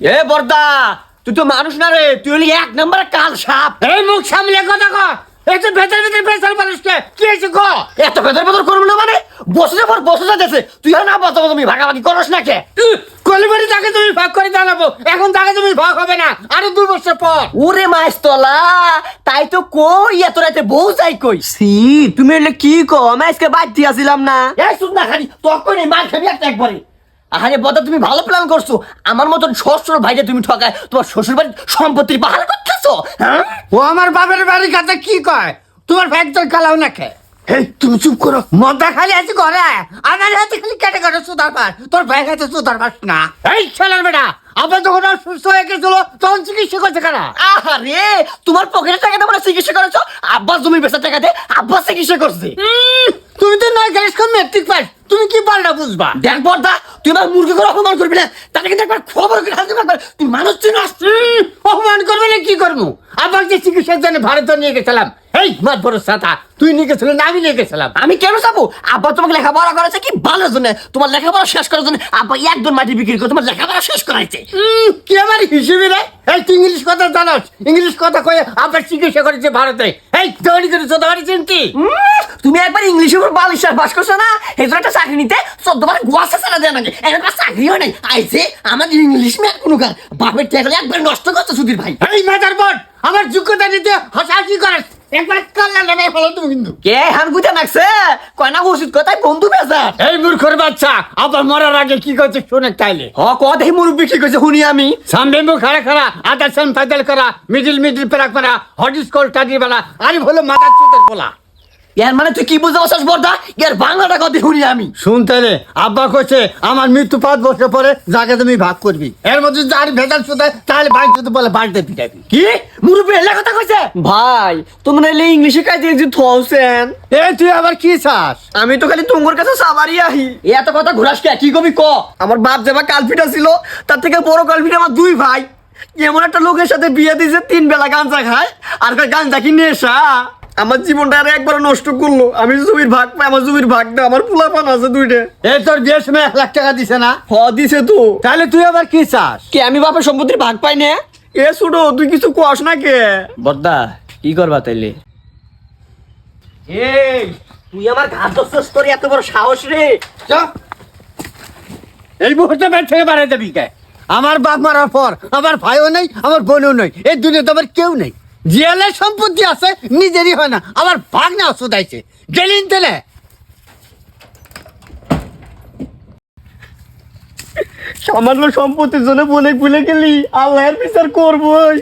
এ বর্দা, তুই তো মানুষ না রে, তুই হলি এক নম্বরে কাল সাপ। এই মুখ সামলে কথা কর। এই তো ভেতর ভেতর পেছাল মানুষকে কি হয়েছে ক? এত ভেতর ভেতর করবো না মানে? বসে পর বসে যাচ্ছে, তুই আর না বসে তুমি ভাগাভাগি করস না কে? কলিবাড়ি তাকে তুমি ভাগ করে জানাবো, এখন তাকে তুমি ভাগ হবে না আরো 2 বছর পর। ওরে মাইস্তলা, তাই তো কই এত রাতে বউ যাই কই। সি তুমি এলে কি কো, আমি আজকে বাদ দিয়েছিলাম না। এই শুন না খালি তখন মার খাবি একটা একবারে। আরে বদা, তুমি ভালো প্ল্যান করছো। আমার মতন শ্বশুর ভাইকে তুমি ঠকায় তোমার শ্বশুর বাড়ির সম্পত্তির পাহাড় করতেছো, হ্যাঁ? ও আমার বাপের বাড়ির কাছে কি কয়? তোমার ফ্যাক্টর খেলাও না খে। এই তুমি চুপ করো। মদা খালি আছে ঘরে, আমার হাতে খালি কেটে কেটে সুদার পাস, তোর ভাই হাতে সুদার পাস না। এই ছেলের বেটা, আবার যখন অসুস্থ হয়ে গেছিল তখন চিকিৎসা করছে কারা? আরে তোমার পকেটের টাকা দিয়ে চিকিৎসা করেছো, আব্বাস জমি বেচার টাকা দিয়ে আব্বাস চিকিৎসা করছে। তুমি তো নয় গেলিস কোন মেট্রিক পাস, তুমি কি পাল্টা বুঝবা? দেখ বর্দা, তুই আমার মুরগি করে অপমান করবি না, তাহলে কিন্তু একবার খবর করে হালতে পারবে। তুই মানুষ চিনস? অপমান করবে না কি করবো? আবার যে চিকিৎসার জন্য ভারতে নিয়ে গেছিলাম, এই মাত বড় সাতা, তুই নিয়ে গেছিল না আমি নিয়ে গেছিলাম? আমি কেন যাবো? আব্বা তোমাকে লেখাপড়া করেছে কি ভালোর জন্য, তোমার লেখাপড়া শেষ করার জন্য আব্বা একদম মাটি বিক্রি করে তোমার লেখাপড়া শেষ করাইছে। কি আমার হিসেবে রে? এই তুই ইংলিশ কথা জানাস, ইংলিশ কথা কয়ে আবার চিকিৎসা করেছে ভারতে। এই তৈরি করে চোদ্দবারই চিনতি? তুমি একবার ইংলিশের উপর বালিশার বাস করছো না, এই জন্য একটা চাকরি নিতে 14 বার গোয়াসা চালা দেয় নাকি, একটা চাকরি হয় নাই। আইছে আমাদের ইংলিশ ম্যান কোনো কার বাপের টাকা একবার নষ্ট করছো সুধীর ভাই। এই মাদার বোর্ড, আমার যোগ্যতা নিতে হাসাহাসি করিস, একবার কাল্লা লাগাই ফেলো তুমি কিন্তু। কে হানগুতে নাকছে কয়না ওষুধ কথায় বন্ধু বেজার। এই মূর্খর বাচ্চা, আবার মরার আগে কি করছে শোনে তাইলে। দেখি মুরব্বী কি কইছে শুনি আমি। সামনে মুখ খাড়া খাড়া, আদার সান ফাইদাল করা, মিডিল পেরাক মারা, হট স্কুল টাডি বেলা, আরে হলো মাথার চুতের পোলা। এর মানে তুই কি বুঝতে পারছিস বর্দা? এর বাংলাটা কথা শুনি আমি। শুনতে রে, আব্বা কইছে আমার মৃত্যু 5 বছর পরে যাকে তুমি ভাগ করবি, এর মধ্যে যদি আর ভেজাল শুতে তাহলে ভাই যদি বলে বাড়িতে পিটাবি। কি মুরব্বী এলা কথা কইছে? ভাই তোমরা এলে ইংলিশে কাজ দিয়ে থৌছেন। এ তুই আবার কি চাস? আমি তো খালি তোমার কাছে সাবারই আহি। এত কথা ঘুরাস কে? কি কবি ক? আমার বাপ যেবা কালপিটা ছিল, তার থেকে বড় কালপিটা আমার 2 ভাই। এমন একটা লোকের সাথে বিয়ে দিয়েছে 3 বেলা গাঁজা খায়, আর গাঁজা কি নেশা। আমার জীবনটা আর একবার নষ্ট করলো। আমি জমির ভাগ পাই, আমার জমির ভাগ না, আমার পোলাপান আছে 2টা। এই তোর বিয়ের সময় 1 লাখ টাকা দিছে না? দিছে তো। তাহলে তুই আবার কি চাস? কে আমি বাপের সম্পত্তির ভাগ পাই না? এ ছোটো, তুই কিছু কস না কে? বর্দা কি করবা তাইলে? এই তুই আমার ঘাট দস্তস তোর এত বড় সাহস রে? এই মুহূর্তে বাড়ি থেকে বাড়াই যাবি কে? আমার বাপ মারার পর আমার ভাইও নেই, আমার বোনও নেই, এই দুনিয়াতে আমার কেউ নেই। জিয়ালের সম্পত্তি আছে, নিজেরই হয় না, আমার ভাগ না শুধাইছে। গেলিন তেলে সামান্য সম্পত্তির জন্য বলে ভুলে গেলি, আল্লাহর বিচার করবই।